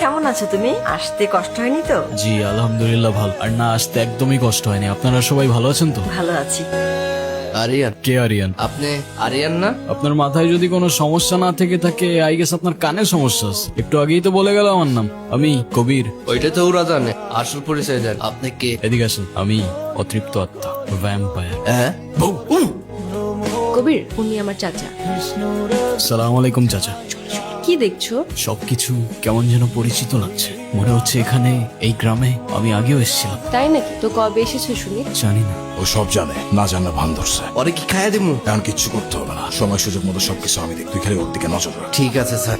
কেমন আছো তুমি? আসতে কষ্ট হয়নি তো? জি আলহামদুলিল্লাহ ভালো। আর না আসতে একদমই কষ্ট হয়নি। আপনারা সবাই ভালো আছেন তো? ভালো আছি। আরিয়ান, কে আরিয়ান? আপনি আরিয়ান না? আপনার মাথায় যদি কোনো সমস্যা না থেকে থাকে আই গেস আপনার কানে সমস্যা আছে। একটু আগেই তো বলে গেল আমার নাম। আমি কবির। ওইটা তো ওরা জানে, আসল পরিচয় দেন। আপনি কে? এদিকে আসেন। আমি অতৃপ্ত আত্মা, ভ্যাম্পায়ার। হ্যাঁ, কবির, উনি আমার চাচা। সালাম আলাইকুম চাচা। কি দেখছো? সবকিছু কেমন যেন পরিচিত লাগছে। মনে হচ্ছে এখানে এই গ্রামে আমি আগেও এসেছিলাম। তাই নাকি? তো কবে এসেছো শুনি? জানি না। ও সব জানে, না জানলে ভান ধরছে। ওরে কি খাইয়া দিমু? এখন কিচ্ছু করতে হবে না, সময় সুযোগ মতো সবকিছু আমি দেখ, তুই খালি ওর দিকে নজর রাখ। ঠিক আছে স্যার।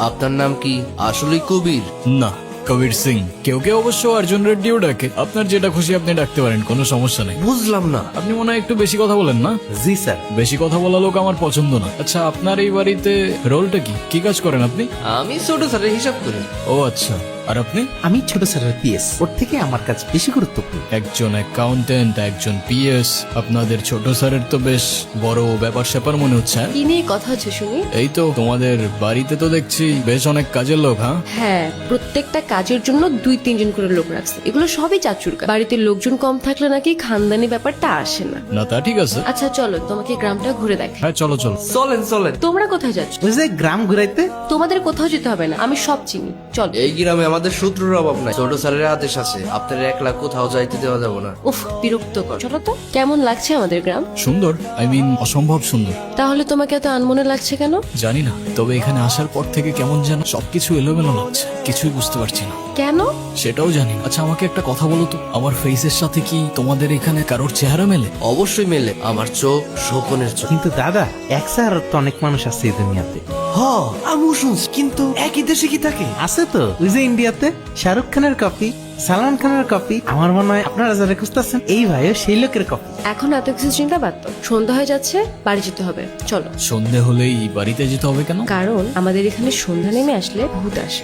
আপনার নাম কি আসলেই কবির? না, কবির সিং। কেউ কেউ অবশ্য অর্জুন রেড্ডিও ডাকে। আপনার যেটা খুশি আপনি ডাকতে পারেন, কোনো সমস্যা নেই। বুঝলাম না। আপনি মনে হয় একটু বেশি কথা বলেন না? জি স্যার। বেশি কথা বলা লোক আমার পছন্দ না। আচ্ছা, আপনার এই বাড়িতে রোলটা কি? কি কাজ করেন আপনি? আমি ছোট স্যারের হিসাব করি। ও আচ্ছা। আর আপনি? আমি ছোট স্যারের পিএস, ওর থেকে আমার কাছে বেশি গুরুত্বপূর্ণ। একজন অ্যাকাউন্টেন্ট, একজন পিএস। আপনাদের ছোট স্যারের তো বেশ বড় ব্যাপার স্যাপার মনে হচ্ছে। হ্যাঁ? কি নিয়ে কথা হচ্ছে শুনি? এই তো তোমাদের বাড়িতে তো দেখছি বেশ অনেক কাজের লোক। হ্যাঁ, হ্যাঁ, প্রত্যেকটা কাজের জন্য 2-3 জন করে লোক রাখছে। এগুলো সবই চাচুর কাজ। বাড়িতে লোকজন কম থাকলে নাকি খানদানি ব্যাপারটা আসে না। না তা ঠিক আছে। আচ্ছা চলো, তোমাকে গ্রামটা ঘুরে দেখাই। হ্যাঁ চলো চলো। চলেন চলেন। তোমরা কোথায় যাচ্ছ? ওই যে গ্রাম ঘুরাইতে। তোমাদের কোথাও যেতে হবে না, আমি সব চিনি। চলো। এই গ্রামে আমাদের শত্রুর অভাব নাই। ছোট স্যারের আদেশ আছে, আপনার একলা কোথাও যাইতে দেওয়া যাবে না। উফ, বিরক্ত কর। চলো তো। কেমন লাগছে আমাদের গ্রাম? সুন্দর, আই মিন অসম্ভব সুন্দর। তাহলে তোমাকে এত আনমনে লাগছে কেন? জানি না, তবে এখানে আসার পর থেকে কেমন যেন সবকিছু এলোমেলো লাগছে। কিছুই বুঝতে পারছি না। কেন? সেটাও জানি না। আচ্ছা আমাকে একটা কথা বলো তো, আমার ফেসের সাথে কি তোমাদের এখানে কারোর চেহারা মেলে? অবশ্যই মেলে। আমার চোখ শোকনের চোখ। কিন্তু দাদা, এক স্যার তো অনেক মানুষ আছে এই দুনিয়াতে। হ, আমিও শুনছি, কিন্তু একই দেশে কি থাকে? আছে তো, ওই যে ইন্ডিয়াতে শাহরুখ খানের কপি, সালমান খানের কপি। আমার মনে হয় আপনারা যারা খুঁজতেছেন এই ভাইও সেই লোকের কপি। এখন এত কিছু চিন্তা বাদ দাও। সন্ধ্যা হয়ে যাচ্ছে, বাড়ি যেতে হবে। চলো। সন্ধে হলেই বাড়িতে যেতে হবে কেন? কারণ আমাদের এখানে সন্ধ্যা নেমে আসলে ভূত আসে।